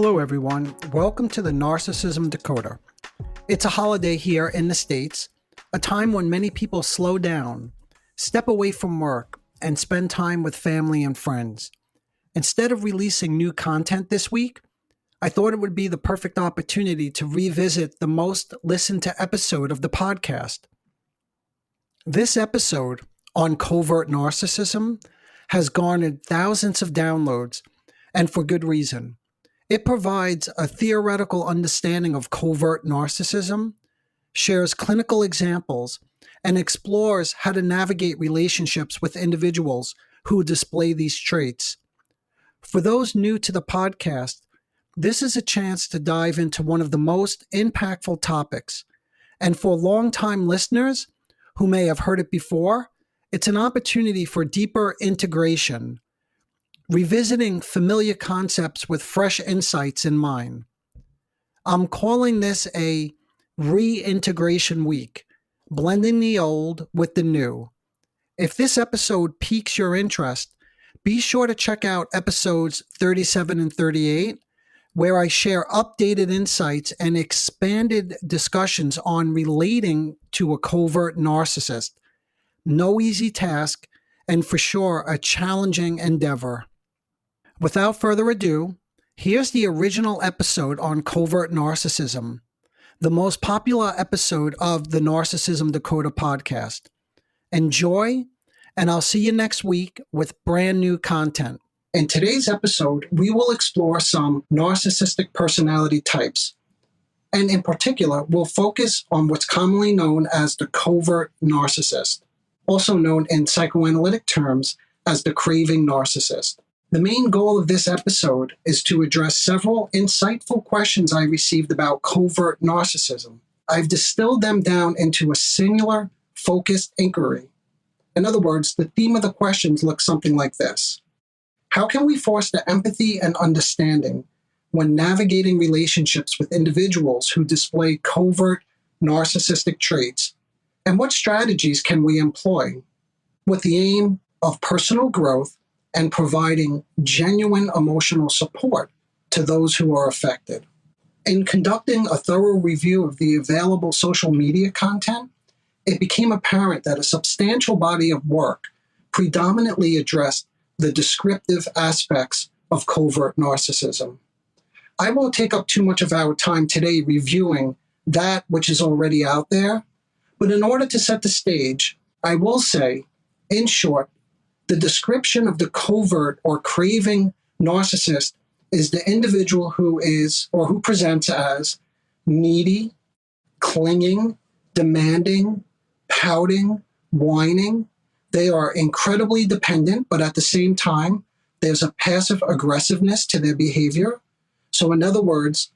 Hello everyone, welcome to the Narcissism Decoder. It's a holiday here in the States, a time when many people slow down, step away from work, and spend time with family and friends. Instead of releasing new content this week, I thought it would be the perfect opportunity to revisit the most listened to episode of the podcast. This episode on Covert Narcissism has garnered thousands of downloads, and for good reason. It provides a theoretical understanding of covert narcissism, shares clinical examples, and explores how to navigate relationships with individuals who display these traits. For those new to the podcast, this is a chance to dive into one of the most impactful topics. And for longtime listeners who may have heard it before, it's an opportunity for deeper integration, revisiting familiar concepts with fresh insights in mind. I'm calling this a reintegration week, blending the old with the new. If this episode piques your interest, be sure to check out episodes 37 and 38, where I share updated insights and expanded discussions on relating to a covert narcissist. No easy task, and for sure a challenging endeavor. Without further ado, here's the original episode on covert narcissism, the most popular episode of the Narcissism Decoder podcast. Enjoy, and I'll see you next week with brand new content. In today's episode, we will explore some narcissistic personality types, and in particular, we'll focus on what's commonly known as the covert narcissist, also known in psychoanalytic terms as the craving narcissist. The main goal of this episode is to address several insightful questions I received about covert narcissism. I've distilled them down into a singular, focused inquiry. In other words, the theme of the questions looks something like this. How can we foster empathy and understanding when navigating relationships with individuals who display covert narcissistic traits? And what strategies can we employ with the aim of personal growth and providing genuine emotional support to those who are affected? In conducting a thorough review of the available social media content, it became apparent that a substantial body of work predominantly addressed the descriptive aspects of covert narcissism. I won't take up too much of our time today reviewing that which is already out there, but in order to set the stage, I will say, in short, the description of the covert or craving narcissist is the individual who is or who presents as needy, clinging, demanding, pouting, whining. They are incredibly dependent, but at the same time, there's a passive aggressiveness to their behavior. So in other words,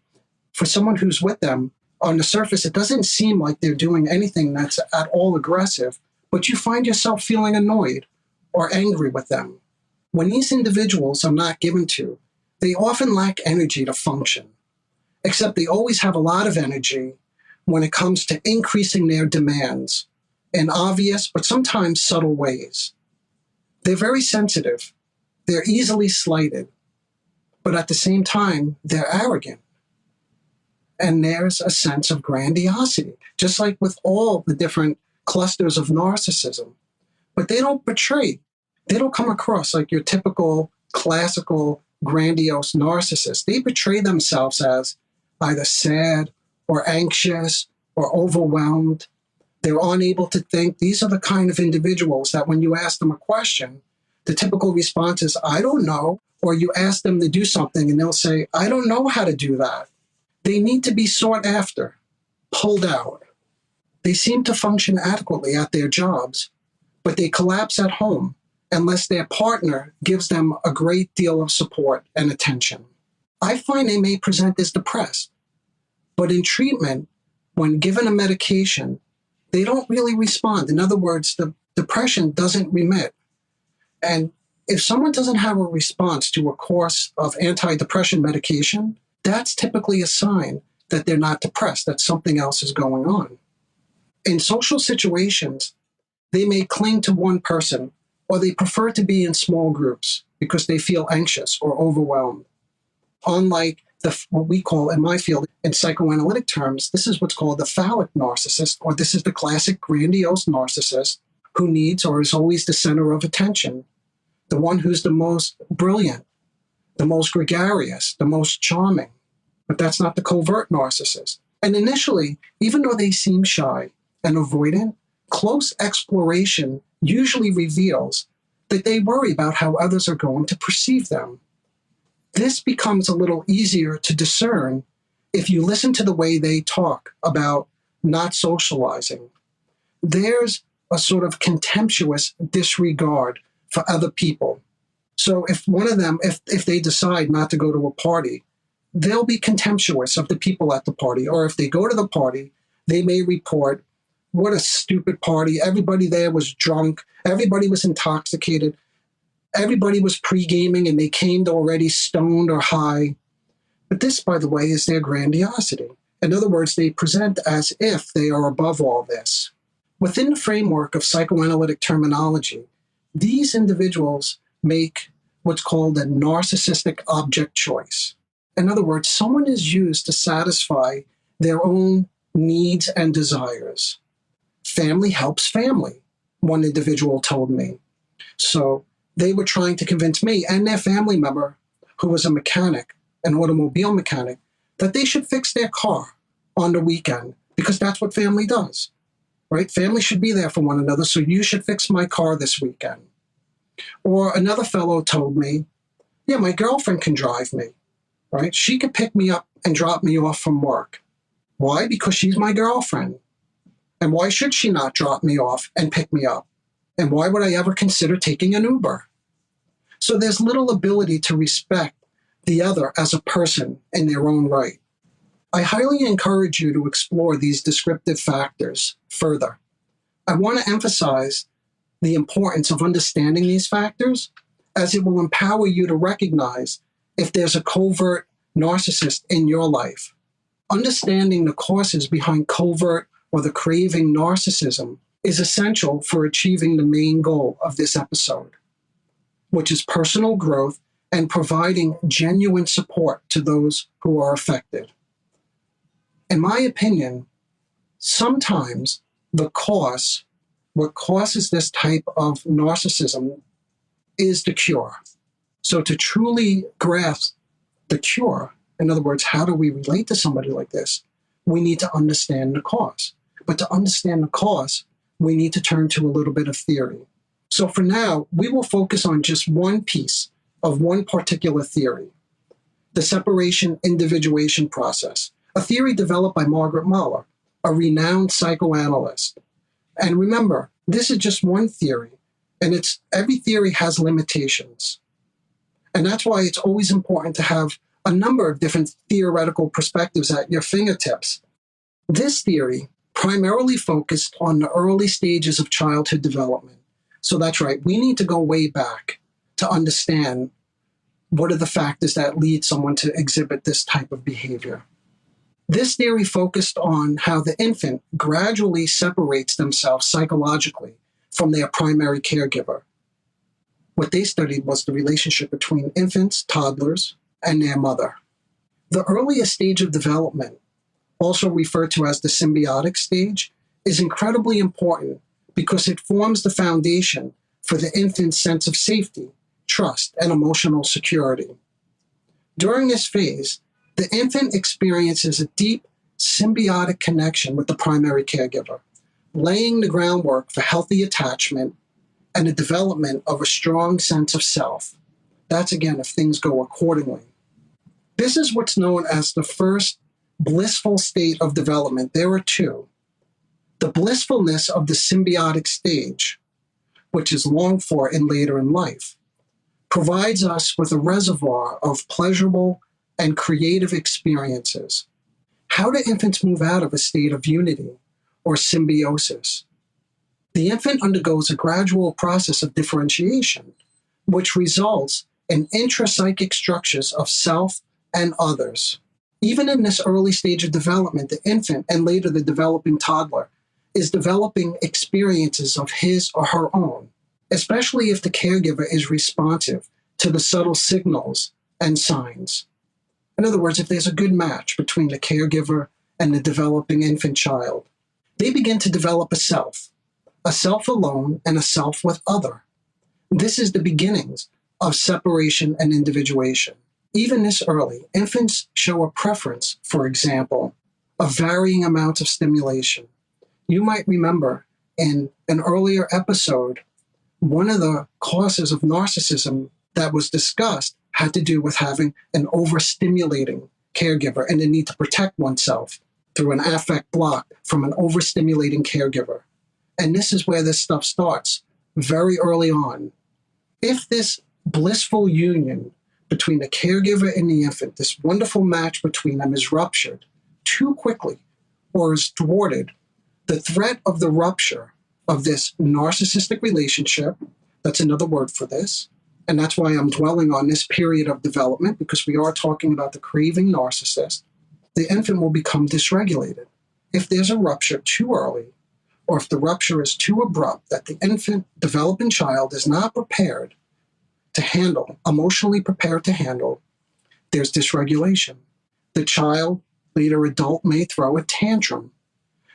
for someone who's with them, on the surface, it doesn't seem like they're doing anything that's at all aggressive, but you find yourself feeling annoyed or angry with them. When these individuals are not given to, they often lack energy to function, except they always have a lot of energy when it comes to increasing their demands in obvious but sometimes subtle ways. They're very sensitive, they're easily slighted, but at the same time, they're arrogant. And there's a sense of grandiosity, just like with all the different clusters of narcissism. But they don't come across like your typical classical grandiose narcissist. They portray themselves as either sad or anxious or overwhelmed. They're unable to think. These are the kind of individuals that when you ask them a question, the typical response is, I don't know. Or you ask them to do something and they'll say, I don't know how to do that. They need to be sought after, pulled out. They seem to function adequately at their jobs, but they collapse at home unless their partner gives them a great deal of support and attention. I find they may present as depressed, but in treatment, when given a medication, they don't really respond. In other words, the depression doesn't remit. And if someone doesn't have a response to a course of antidepressant medication, that's typically a sign that they're not depressed, that something else is going on. In social situations, they may cling to one person, or they prefer to be in small groups because they feel anxious or overwhelmed. Unlike what we call in my field, in psychoanalytic terms, this is what's called the phallic narcissist, or this is the classic grandiose narcissist who needs or is always the center of attention, the one who's the most brilliant, the most gregarious, the most charming. But that's not the covert narcissist. And initially, even though they seem shy and avoidant, close exploration usually reveals that they worry about how others are going to perceive them. This becomes a little easier to discern if you listen to the way they talk about not socializing. There's a sort of contemptuous disregard for other people. So if one of them, if they decide not to go to a party, they'll be contemptuous of the people at the party. Or if they go to the party, they may report, what a stupid party. Everybody there was drunk. Everybody was intoxicated. Everybody was pre-gaming and they came already stoned or high. But this, by the way, is their grandiosity. In other words, they present as if they are above all this. Within the framework of psychoanalytic terminology, these individuals make what's called a narcissistic object choice. In other words, someone is used to satisfy their own needs and desires. Family helps family, one individual told me. So they were trying to convince me and their family member, who was a mechanic, an automobile mechanic, that they should fix their car on the weekend because that's what family does, right? Family should be there for one another, so you should fix my car this weekend. Or another fellow told me, yeah, my girlfriend can drive me, right? She could pick me up and drop me off from work. Why? Because she's my girlfriend. And why should she not drop me off and pick me up? And why would I ever consider taking an Uber? So there's little ability to respect the other as a person in their own right. I highly encourage you to explore these descriptive factors further. I want to emphasize the importance of understanding these factors, as it will empower you to recognize if there's a covert narcissist in your life. Understanding the causes behind covert or the craving narcissism is essential for achieving the main goal of this episode, which is personal growth and providing genuine support to those who are affected. In my opinion, sometimes what causes this type of narcissism is the cure. So to truly grasp the cure, in other words, how do we relate to somebody like this? We need to understand the cause. But to understand the cause, we need to turn to a little bit of theory. So for now, we will focus on just one piece of one particular theory, the separation individuation process, a theory developed by Margaret Mazzella, a renowned psychoanalyst. And remember, this is just one theory, and every theory has limitations. And that's why it's always important to have a number of different theoretical perspectives at your fingertips. This theory primarily focused on the early stages of childhood development. So that's right, we need to go way back to understand what are the factors that lead someone to exhibit this type of behavior. This theory focused on how the infant gradually separates themselves psychologically from their primary caregiver. What they studied was the relationship between infants, toddlers, and their mother. The earliest stage of development, also referred to as the symbiotic stage, is incredibly important because it forms the foundation for the infant's sense of safety, trust, and emotional security. During this phase, the infant experiences a deep symbiotic connection with the primary caregiver, laying the groundwork for healthy attachment and the development of a strong sense of self. That's, again, if things go accordingly. This is what's known as the first blissful state of development. There are two. The blissfulness of the symbiotic stage, which is longed for later in life, provides us with a reservoir of pleasurable and creative experiences. How do infants move out of a state of unity or symbiosis? The infant undergoes a gradual process of differentiation, which results in intrapsychic structures of self and others. Even in this early stage of development, the infant and later the developing toddler is developing experiences of his or her own, especially if the caregiver is responsive to the subtle signals and signs. In other words, if there's a good match between the caregiver and the developing infant child, they begin to develop a self alone and a self with other. This is the beginnings of separation and individuation. Even this early, infants show a preference, for example, of varying amounts of stimulation. You might remember in an earlier episode, one of the causes of narcissism that was discussed had to do with having an overstimulating caregiver and the need to protect oneself through an affect block from an overstimulating caregiver. And this is where this stuff starts, very early on. If this blissful union between the caregiver and the infant, this wonderful match between them is ruptured too quickly or is thwarted, the threat of the rupture of this narcissistic relationship, that's another word for this, and that's why I'm dwelling on this period of development, because we are talking about the craving narcissist, the infant will become dysregulated. If there's a rupture too early, or if the rupture is too abrupt that the infant, developing child is not prepared to handle, emotionally prepared to handle, there's dysregulation. The child, later adult, may throw a tantrum.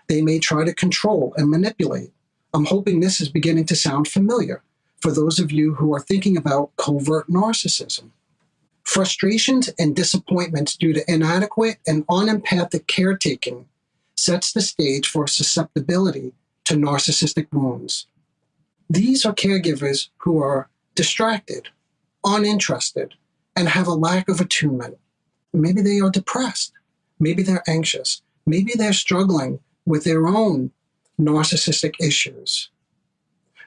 They may try to control and manipulate. I'm hoping this is beginning to sound familiar for those of you who are thinking about covert narcissism. Frustrations and disappointments due to inadequate and unempathic caretaking sets the stage for susceptibility to narcissistic wounds. These are caregivers who are distracted, uninterested, and have a lack of attunement. Maybe they are depressed. Maybe they're anxious. Maybe they're struggling with their own narcissistic issues.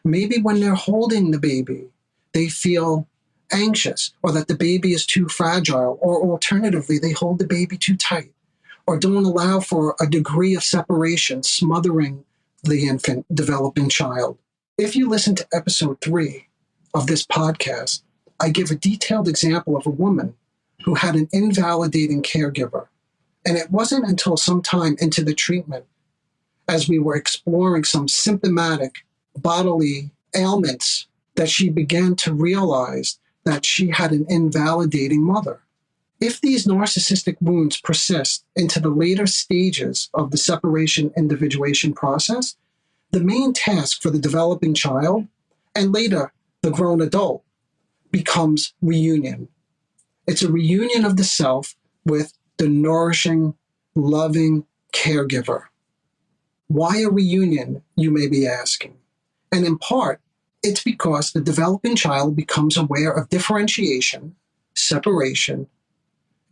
Maybe when they're holding the baby, they feel anxious, or that the baby is too fragile, or alternatively, they hold the baby too tight, or don't allow for a degree of separation, smothering the infant, developing child. If you listen to episode 3 of this podcast, I give a detailed example of a woman who had an invalidating caregiver. And it wasn't until some time into the treatment, as we were exploring some symptomatic bodily ailments, that she began to realize that she had an invalidating mother. If these narcissistic wounds persist into the later stages of the separation individuation process, the main task for the developing child, and later the grown adult, becomes reunion. It's a reunion of the self with the nourishing, loving caregiver. Why a reunion, you may be asking? And in part, it's because the developing child becomes aware of differentiation, separation,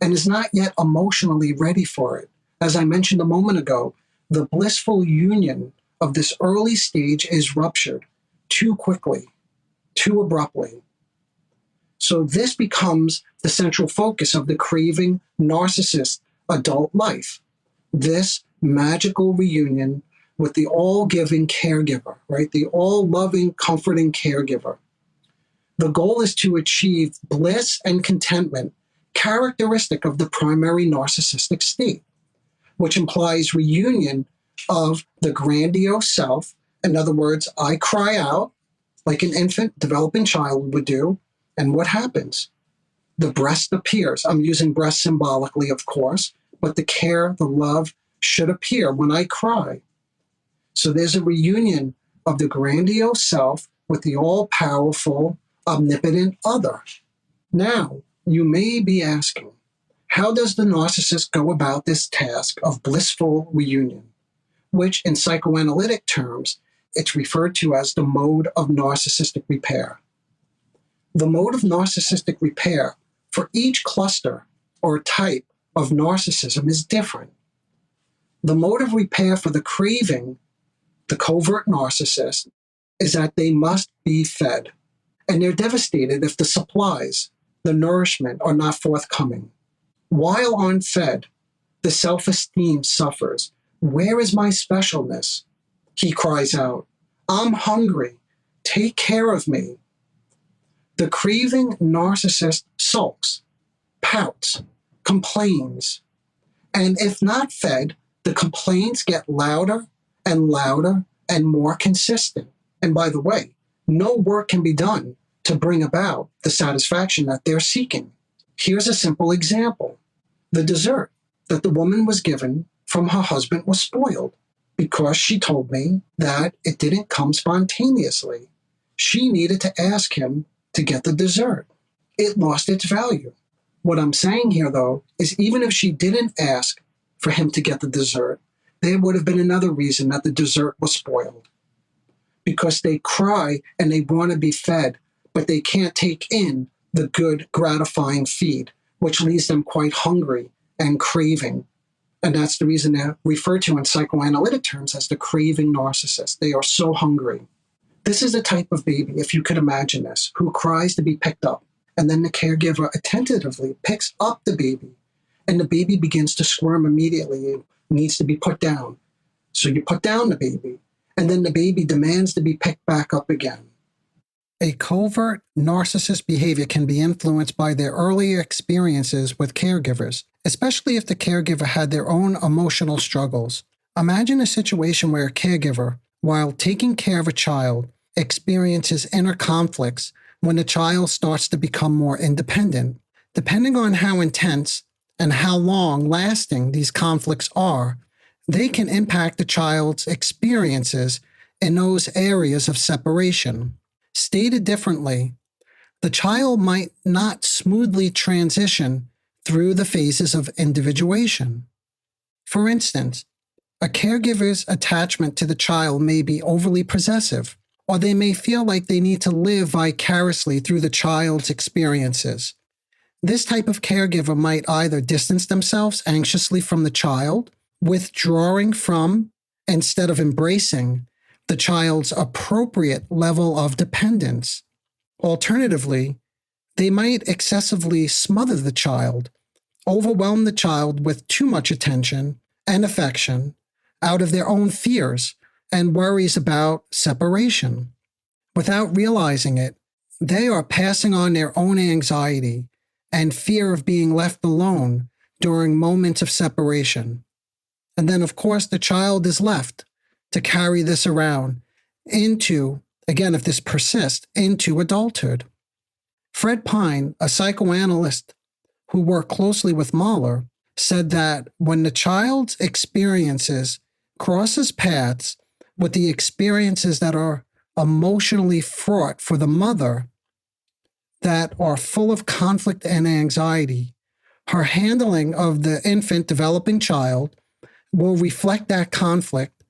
and is not yet emotionally ready for it. As I mentioned a moment ago, the blissful union of this early stage is ruptured too quickly, too abruptly. So this becomes the central focus of the craving narcissist adult life, this magical reunion with the all-giving caregiver, right? The all-loving, comforting caregiver. The goal is to achieve bliss and contentment characteristic of the primary narcissistic state, which implies reunion of the grandiose self. In other words, I cry out like an infant, developing child would do, and what happens? The breast appears. I'm using breast symbolically, of course, but the care, the love should appear when I cry. So there's a reunion of the grandiose self with the all-powerful, omnipotent other. Now, you may be asking, how does the narcissist go about this task of blissful reunion, which in psychoanalytic terms, it's referred to as the mode of narcissistic repair. The mode of narcissistic repair for each cluster or type of narcissism is different. The mode of repair for the craving, the covert narcissist, is that they must be fed. And they're devastated if the supplies, the nourishment, are not forthcoming. While unfed, the self-esteem suffers. Where is my specialness? He cries out, I'm hungry. Take care of me. The craving narcissist sulks, pouts, complains. And if not fed, the complaints get louder and louder and more consistent. And by the way, no work can be done to bring about the satisfaction that they're seeking. Here's a simple example. The dessert that the woman was given from her husband was spoiled because she told me that it didn't come spontaneously. She needed to ask him to get the dessert. It lost its value. What I'm saying here, though, is even if she didn't ask for him to get the dessert, there would have been another reason that the dessert was spoiled. Because they cry and they want to be fed, but they can't take in the good, gratifying feed, which leaves them quite hungry and craving. And that's the reason they're referred to in psychoanalytic terms as the craving narcissist. They are so hungry. This is the type of baby, if you could imagine this, who cries to be picked up. And then the caregiver attentively picks up the baby. And the baby begins to squirm immediately. It needs to be put down. So you put down the baby. And then the baby demands to be picked back up again. A covert narcissist behavior can be influenced by their earlier experiences with caregivers, especially if the caregiver had their own emotional struggles. Imagine a situation where a caregiver, while taking care of a child, experiences inner conflicts when the child starts to become more independent. Depending on how intense and how long lasting these conflicts are, they can impact the child's experiences in those areas of separation. Stated differently, the child might not smoothly transition through the phases of individuation. For instance, a caregiver's attachment to the child may be overly possessive, or they may feel like they need to live vicariously through the child's experiences. This type of caregiver might either distance themselves anxiously from the child, withdrawing from, instead of embracing, the child's appropriate level of dependence. Alternatively, they might excessively smother the child, overwhelm the child with too much attention and affection out of their own fears and worries about separation. Without realizing it, they are passing on their own anxiety and fear of being left alone during moments of separation. And then, of course, the child is left to carry this around into, again, if this persists, into adulthood. Fred Pine, a psychoanalyst who worked closely with Mahler, said that when the child's experiences crosses paths with the experiences that are emotionally fraught for the mother, that are full of conflict and anxiety, her handling of the infant developing child will reflect that conflict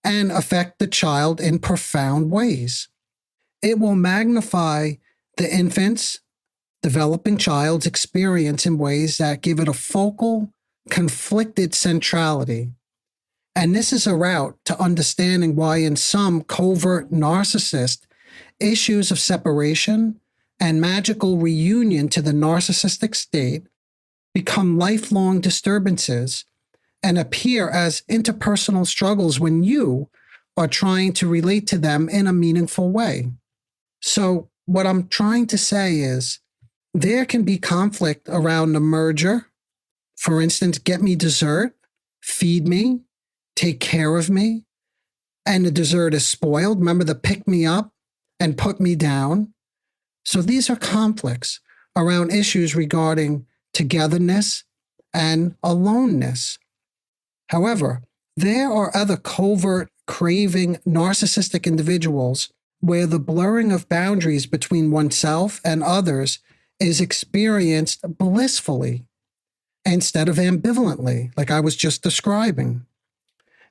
and affect the child in profound ways. It will magnify the infant's developing child's experience in ways that give it a focal, conflicted centrality. And this is a route to understanding why in some covert narcissist, issues of separation and magical reunion to the narcissistic state become lifelong disturbances and appear as interpersonal struggles when you are trying to relate to them in a meaningful way. So what I'm trying to say is there can be conflict around the merger. For instance, get me dessert, feed me, take care of me, and the dessert is spoiled. Remember the pick me up and put me down. So these are conflicts around issues regarding togetherness and aloneness. However, there are other covert, craving, narcissistic individuals where the blurring of boundaries between oneself and others is experienced blissfully instead of ambivalently, like I was just describing.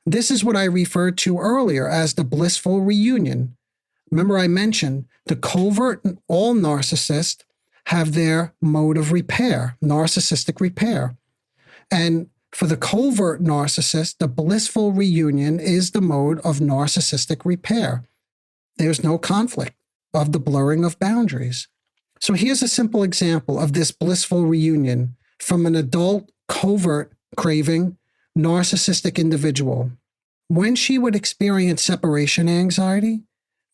This is what I referred to earlier as the blissful reunion. Remember I mentioned the covert and all narcissists have their mode of repair, narcissistic repair. And for the covert narcissist, the blissful reunion is the mode of narcissistic repair. There's no conflict of the blurring of boundaries. So here's a simple example of this blissful reunion from an adult, covert, craving, narcissistic individual. When she would experience separation anxiety,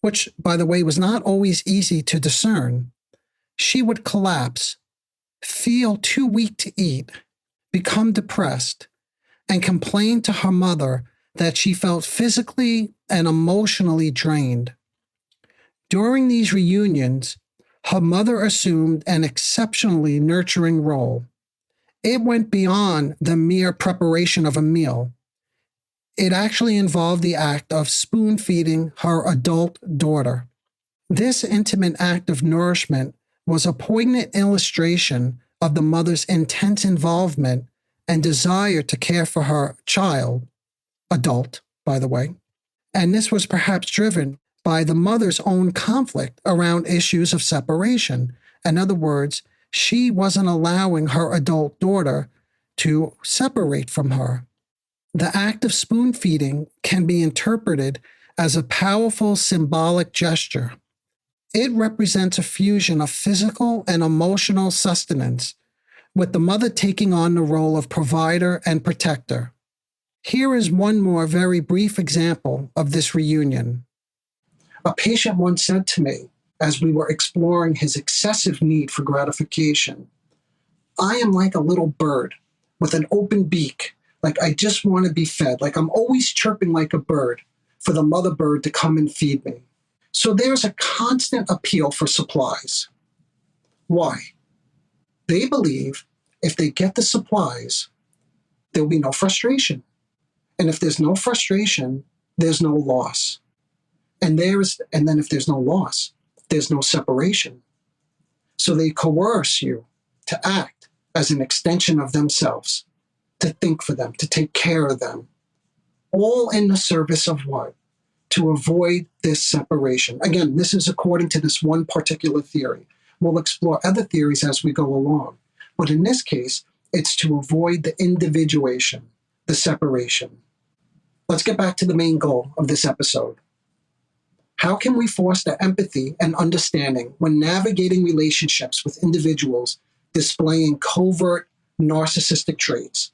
which, by the way, was not always easy to discern, she would collapse, feel too weak to eat, become depressed, and complain to her mother that she felt physically and emotionally drained. During these reunions, her mother assumed an exceptionally nurturing role, It went beyond the mere preparation of a meal. It actually involved the act of spoon feeding her adult daughter. This intimate act of nourishment was a poignant illustration of the mother's intense involvement and desire to care for her child, adult, by the way. And this was perhaps driven by the mother's own conflict around issues of separation. In other words, she wasn't allowing her adult daughter to separate from her. The act of spoon feeding can be interpreted as a powerful symbolic gesture. It represents a fusion of physical and emotional sustenance, with the mother taking on the role of provider and protector. Here is one more very brief example of this reunion. A patient once said to me, as we were exploring his excessive need for gratification, "I am like a little bird with an open beak, like I just want to be fed, like I'm always chirping like a bird for the mother bird to come and feed me." So there's a constant appeal for supplies. Why? They believe if they get the supplies, there'll be no frustration. And if there's no frustration, there's no loss. And then if there's no loss, there's no separation. So they coerce you to act as an extension of themselves, to think for them, to take care of them, all in the service of what? To avoid this separation. Again, this is according to this one particular theory. We'll explore other theories as we go along. But in this case, it's to avoid the individuation, the separation. Let's get back to the main goal of this episode. How can we foster empathy and understanding when navigating relationships with individuals displaying covert narcissistic traits?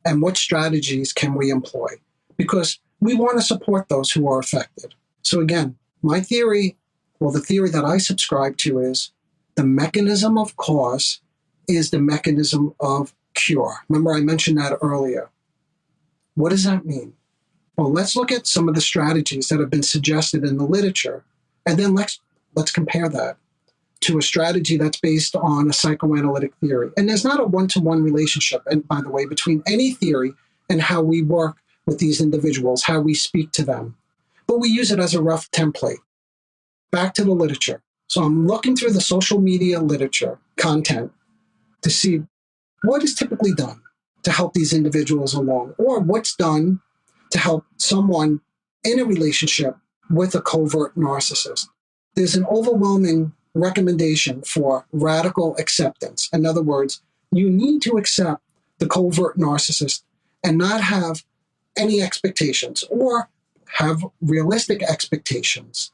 And what strategies can we employ? Because we want to support those who are affected. So again, my theory, the theory that I subscribe to is the mechanism of cause is the mechanism of cure. Remember, I mentioned that earlier. What does that mean? Well, let's look at some of the strategies that have been suggested in the literature, and then let's compare that to a strategy that's based on a psychoanalytic theory. And there's not a one-to-one relationship, and by the way, between any theory and how we work with these individuals, how we speak to them. But we use it as a rough template. Back to the literature. So I'm looking through the social media literature content to see what is typically done to help these individuals along, or what's done to help someone in a relationship with a covert narcissist. There's an overwhelming recommendation for radical acceptance. In other words, you need to accept the covert narcissist and not have any expectations, or have realistic expectations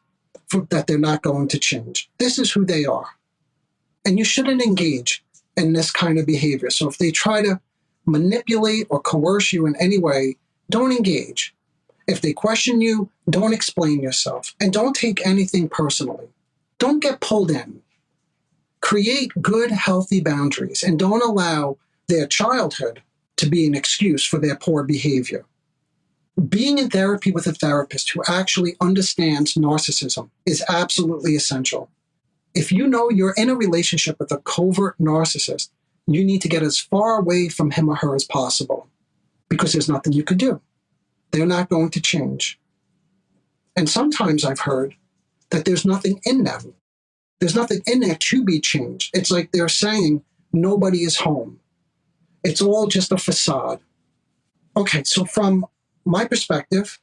that they're not going to change. This is who they are. And you shouldn't engage in this kind of behavior. So if they try to manipulate or coerce you in any way, don't engage. If they question you, don't explain yourself. And don't take anything personally. Don't get pulled in. Create good, healthy boundaries, and don't allow their childhood to be an excuse for their poor behavior. Being in therapy with a therapist who actually understands narcissism is absolutely essential. If you know you're in a relationship with a covert narcissist, you need to get as far away from him or her as possible, because there's nothing you could do. They're not going to change. And sometimes I've heard that there's nothing in them. There's nothing in there to be changed. It's like they're saying nobody is home. It's all just a facade. Okay, so from my perspective,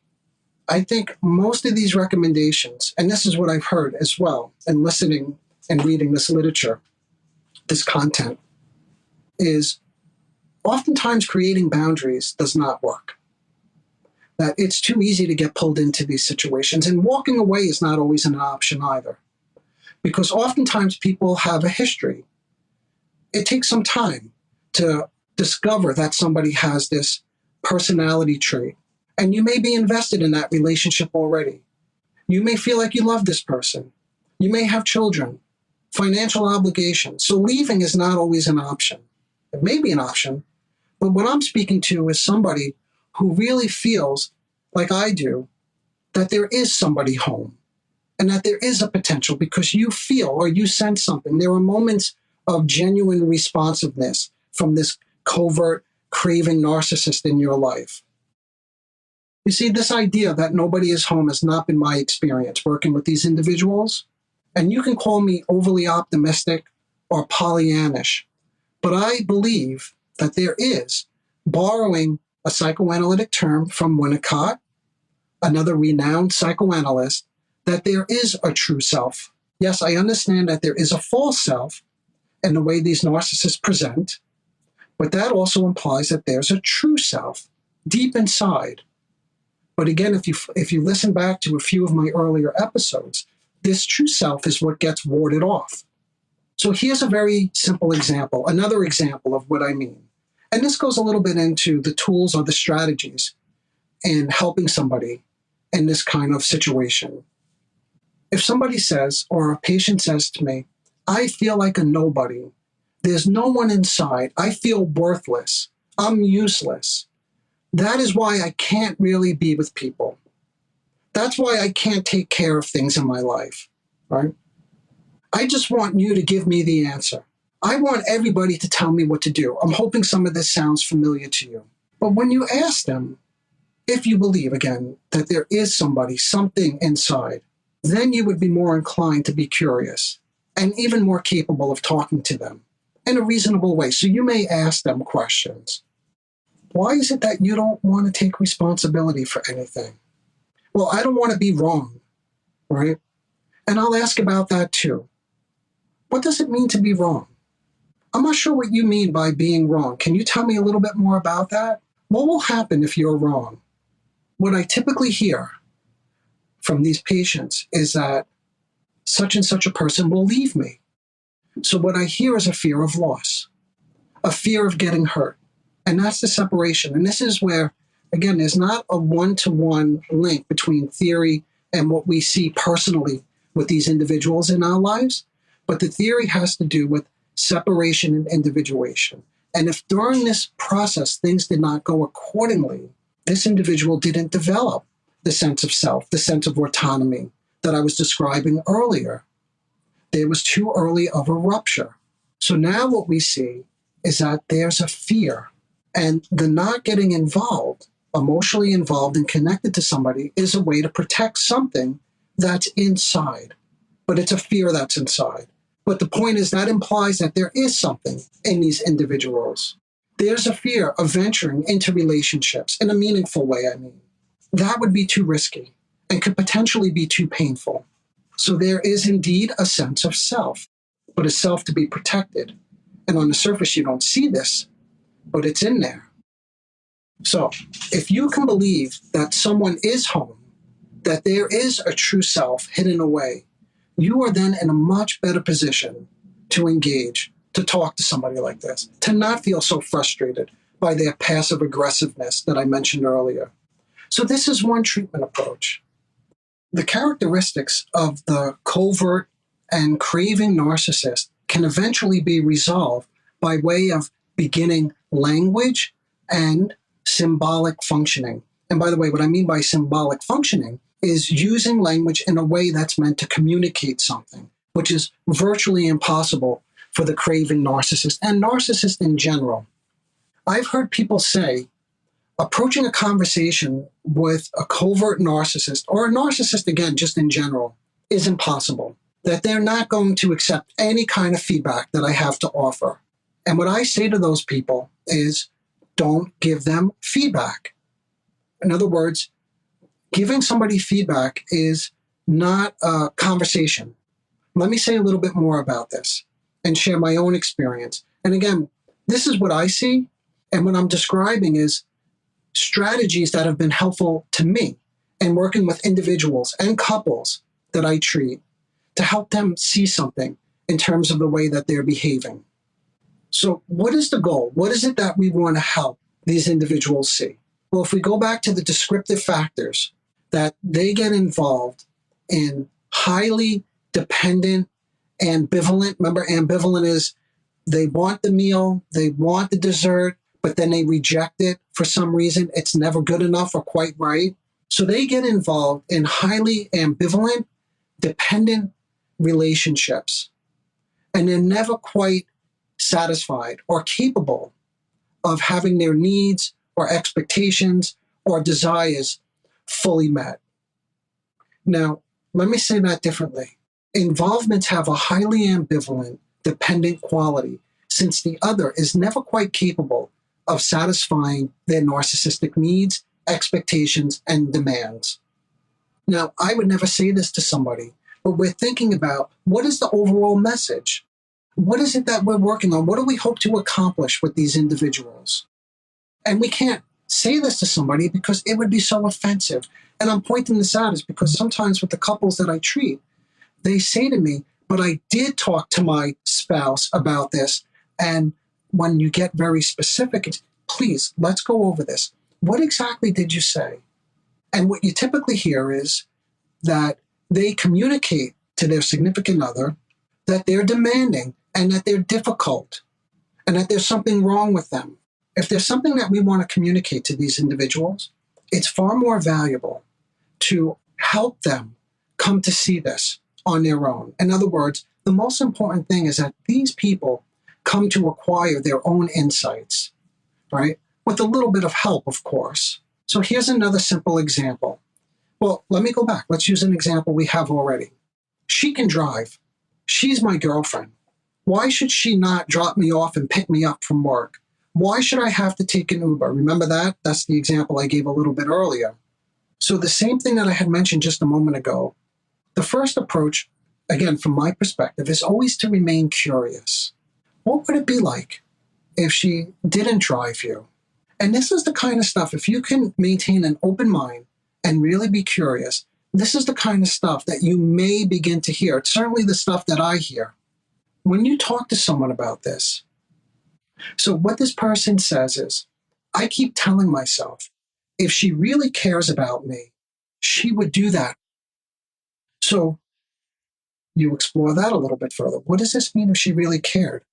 I think most of these recommendations, and this is what I've heard as well, and listening and reading this literature, this content, is oftentimes creating boundaries does not work. That it's too easy to get pulled into these situations, and walking away is not always an option either. Because oftentimes people have a history. It takes some time to discover that somebody has this personality trait. And you may be invested in that relationship already. You may feel like you love this person. You may have children, financial obligations. So leaving is not always an option. It may be an option, but what I'm speaking to is somebody who really feels, like I do, that there is somebody home and that there is a potential because you feel or you sense something. There are moments of genuine responsiveness from this covert, craving narcissist in your life. You see, this idea that nobody is home has not been my experience working with these individuals. And you can call me overly optimistic or Pollyannish, but I believe that there is, borrowing a psychoanalytic term from Winnicott, another renowned psychoanalyst, that there is a true self. Yes, I understand that there is a false self in the way these narcissists present, but that also implies that there's a true self deep inside. But again, if you listen back to a few of my earlier episodes, this true self is what gets warded off. So here's a very simple example, another example of what I mean. And this goes a little bit into the tools or the strategies in helping somebody in this kind of situation. If somebody says, or a patient says to me, I feel like a nobody, there's no one inside, I feel worthless, I'm useless, that is why I can't really be with people. That's why I can't take care of things in my life, right? I just want you to give me the answer. I want everybody to tell me what to do. I'm hoping some of this sounds familiar to you. But when you ask them, if you believe, again, that there is somebody, something inside, then you would be more inclined to be curious and even more capable of talking to them in a reasonable way. So you may ask them questions. Why is it that you don't want to take responsibility for anything? Well, I don't want to be wrong, right? And I'll ask about that too. What does it mean to be wrong? I'm not sure what you mean by being wrong. Can you tell me a little bit more about that? What will happen if you're wrong? What I typically hear from these patients is that such and such a person will leave me. So what I hear is a fear of loss, a fear of getting hurt. And that's the separation. And this is where, again, there's not a one-to-one link between theory and what we see personally with these individuals in our lives. But the theory has to do with separation and individuation. And if during this process things did not go accordingly, this individual didn't develop the sense of self, the sense of autonomy that I was describing earlier. There was too early of a rupture. So now what we see is that there's a fear. And the not getting involved, emotionally involved and connected to somebody, is a way to protect something that's inside. But it's a fear that's inside. But the point is that implies that there is something in these individuals. There's a fear of venturing into relationships in a meaningful way, I mean. That would be too risky and could potentially be too painful. So there is indeed a sense of self, but a self to be protected. And on the surface, you don't see this, but it's in there. So if you can believe that someone is home, that there is a true self hidden away, you are then in a much better position to engage, to talk to somebody like this, to not feel so frustrated by their passive aggressiveness that I mentioned earlier. So this is one treatment approach. The characteristics of the covert and craving narcissist can eventually be resolved by way of beginning language and symbolic functioning. And by the way, what I mean by symbolic functioning is using language in a way that's meant to communicate something, which is virtually impossible for the craving narcissist and narcissists in general. I've heard people say, approaching a conversation with a covert narcissist, or a narcissist, again, just in general, is impossible, that they're not going to accept any kind of feedback that I have to offer. And what I say to those people is, don't give them feedback. In other words, giving somebody feedback is not a conversation. Let me say a little bit more about this and share my own experience. And again, this is what I see, and what I'm describing is strategies that have been helpful to me in working with individuals and couples that I treat to help them see something in terms of the way that they're behaving. So what is the goal? What is it that we want to help these individuals see? Well, if we go back to the descriptive factors, that they get involved in highly dependent, ambivalent. Remember, ambivalent is they want the meal, they want the dessert, but then they reject it for some reason. It's never good enough or quite right. So they get involved in highly ambivalent, dependent relationships, and they're never quite satisfied or capable of having their needs or expectations or desires fully met. Now, let me say that differently. Involvements have a highly ambivalent, dependent quality, since the other is never quite capable of satisfying their narcissistic needs, expectations, and demands. Now, I would never say this to somebody, but we're thinking about what is the overall message? What is it that we're working on? What do we hope to accomplish with these individuals? And we can't say this to somebody because it would be so offensive. And I'm pointing this out is because sometimes with the couples that I treat, they say to me, but I did talk to my spouse about this. And when you get very specific, it's, please, let's go over this. What exactly did you say? And what you typically hear is that they communicate to their significant other that they're demanding and that they're difficult and that there's something wrong with them. If there's something that we want to communicate to these individuals, it's far more valuable to help them come to see this on their own. In other words, the most important thing is that these people come to acquire their own insights, right? With a little bit of help, of course. So here's another simple example. Well, let me go back. Let's use an example we have already. She can drive. She's my girlfriend. Why should she not drop me off and pick me up from work? Why should I have to take an Uber? Remember that? That's the example I gave a little bit earlier. So the same thing that I had mentioned just a moment ago, the first approach, again, from my perspective, is always to remain curious. What would it be like if she didn't drive you? And this is the kind of stuff, if you can maintain an open mind and really be curious, this is the kind of stuff that you may begin to hear. It's certainly the stuff that I hear when you talk to someone about this. So what this person says is, I keep telling myself, if she really cares about me, she would do that. So you explore that a little bit further. What does this mean if she really cared?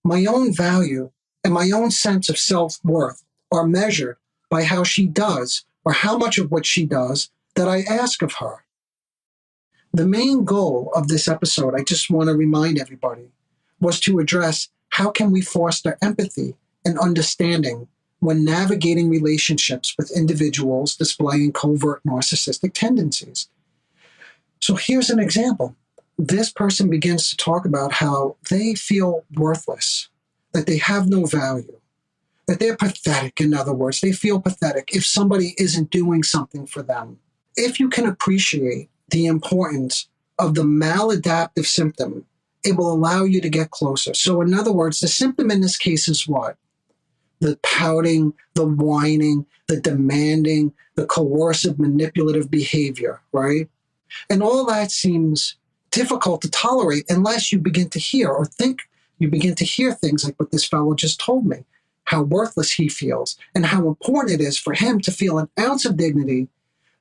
My own value and my own sense of self-worth are measured by how she does or how much of what she does that I ask of her. The main goal of this episode, I just want to remind everybody, was to address how can we foster empathy and understanding when navigating relationships with individuals displaying covert narcissistic tendencies. So here's an example. This person begins to talk about how they feel worthless, that they have no value, that they're pathetic. In other words, they feel pathetic if somebody isn't doing something for them. If you can appreciate the importance of the maladaptive symptom, it will allow you to get closer. So in other words, the symptom in this case is what? The pouting, the whining, the demanding, the coercive, manipulative behavior, right? And all that seems difficult to tolerate unless you begin to hear or think, you begin to hear things like what this fellow just told me, how worthless he feels and how important it is for him to feel an ounce of dignity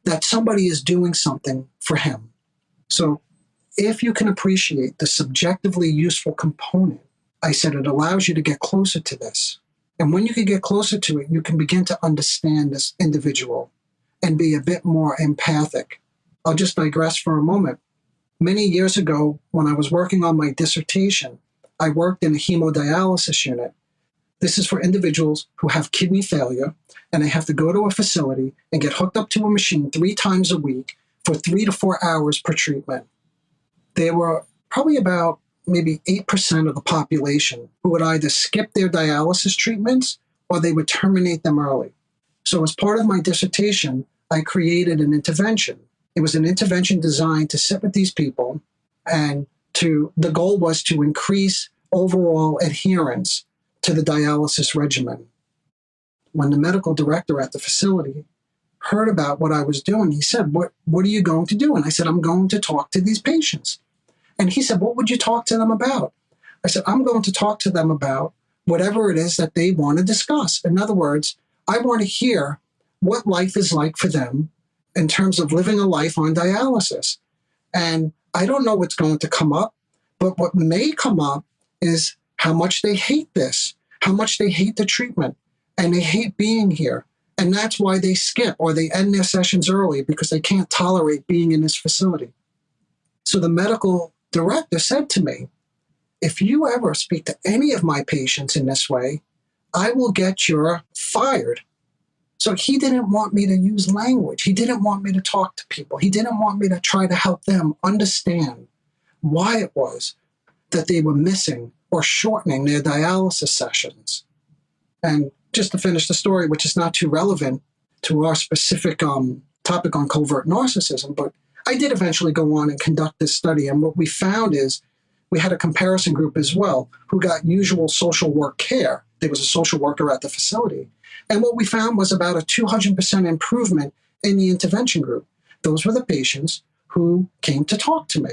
that somebody is doing something for him. So if you can appreciate the subjectively useful component, I said it allows you to get closer to this. And when you can get closer to it, you can begin to understand this individual and be a bit more empathic. I'll just digress for a moment. Many years ago, when I was working on my dissertation, I worked in a hemodialysis unit. This is for individuals who have kidney failure, and they have to go to a facility and get hooked up to a machine 3 times a week for 3 to 4 hours per treatment. There were probably about maybe 8% of the population who would either skip their dialysis treatments or they would terminate them early. So as part of my dissertation, I created an intervention. It was an intervention designed to sit with these people, and the goal was to increase overall adherence to the dialysis regimen. When the medical director at the facility heard about what I was doing, he said, what are you going to do? And I said, I'm going to talk to these patients. And he said, what would you talk to them about? I said, I'm going to talk to them about whatever it is that they want to discuss. In other words, I want to hear what life is like for them in terms of living a life on dialysis. And I don't know what's going to come up, but what may come up is how much they hate this, how much they hate the treatment, and they hate being here. And that's why they skip or they end their sessions early, because they can't tolerate being in this facility. So the medical director said to me, if you ever speak to any of my patients in this way, I will get you fired. So he didn't want me to use language. He didn't want me to talk to people. He didn't want me to try to help them understand why it was that they were missing or shortening their dialysis sessions. And just to finish the story, which is not too relevant to our specific topic on covert narcissism, but I did eventually go on and conduct this study. And what we found is we had a comparison group as well who got usual social work care. There was a social worker at the facility. And what we found was about a 200% improvement in the intervention group. Those were the patients who came to talk to me.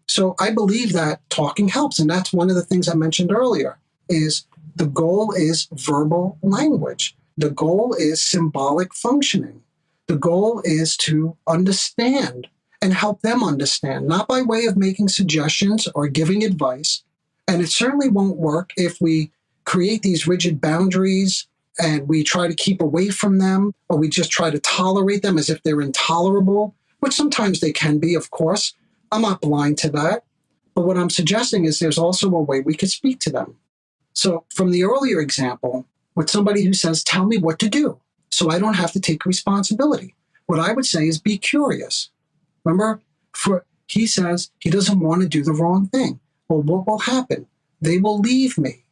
So I believe that talking helps. And that's one of the things I mentioned earlier, is the goal is verbal language. The goal is symbolic functioning. The goal is to understand and help them understand, not by way of making suggestions or giving advice. And it certainly won't work if we create these rigid boundaries and we try to keep away from them, or we just try to tolerate them as if they're intolerable, which sometimes they can be, of course. I'm not blind to that. But what I'm suggesting is there's also a way we could speak to them. So from the earlier example, with somebody who says, tell me what to do so I don't have to take responsibility, what I would say is be curious. Remember, he says he doesn't want to do the wrong thing. Well, what will happen? They will leave me.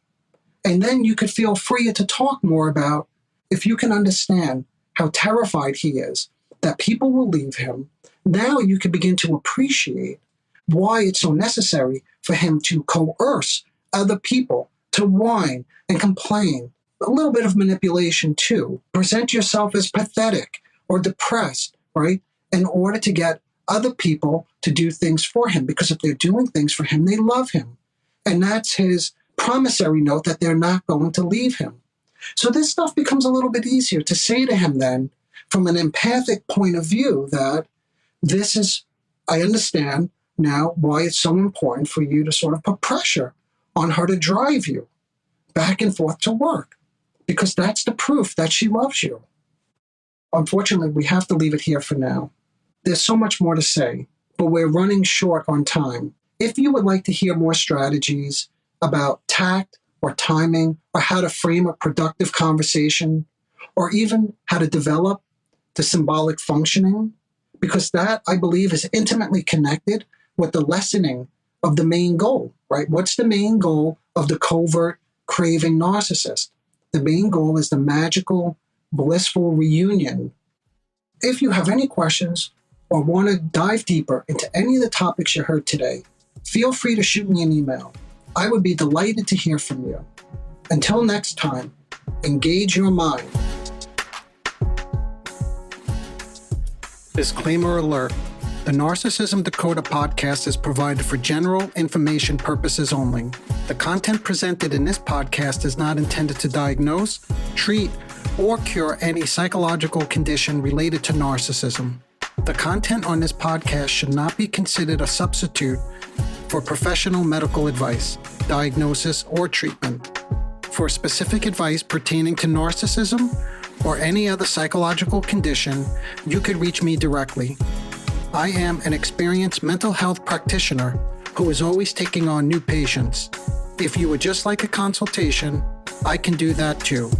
And then you could feel freer to talk more about, if you can understand how terrified he is that people will leave him, now you can begin to appreciate why it's so necessary for him to coerce other people to whine and complain. A little bit of manipulation too. Present yourself as pathetic or depressed, right? In order to get other people to do things for him. Because if they're doing things for him, they love him. And that's his promissory note that they're not going to leave him. So this stuff becomes a little bit easier to say to him then, from an empathic point of view, that this is, I understand now why it's so important for you to sort of put pressure on her to drive you back and forth to work, because that's the proof that she loves you. Unfortunately, we have to leave it here for now. There's so much more to say, but we're running short on time. If you would like to hear more strategies about tact or timing, or how to frame a productive conversation, or even how to develop the symbolic functioning, because that, I believe, is intimately connected with the lessening of the main goal, right? What's the main goal of the covert craving narcissist? The main goal is the magical, blissful reunion. If you have any questions or want to dive deeper into any of the topics you heard today, feel free to shoot me an email. I would be delighted to hear from you. Until next time, engage your mind. Disclaimer alert. The Narcissism Decoder podcast is provided for general information purposes only. The content presented in this podcast is not intended to diagnose, treat, or cure any psychological condition related to narcissism. The content on this podcast should not be considered a substitute for professional medical advice, diagnosis, or treatment. For specific advice pertaining to narcissism or any other psychological condition, you could reach me directly. I am an experienced mental health practitioner who is always taking on new patients. If you would just like a consultation, I can do that too.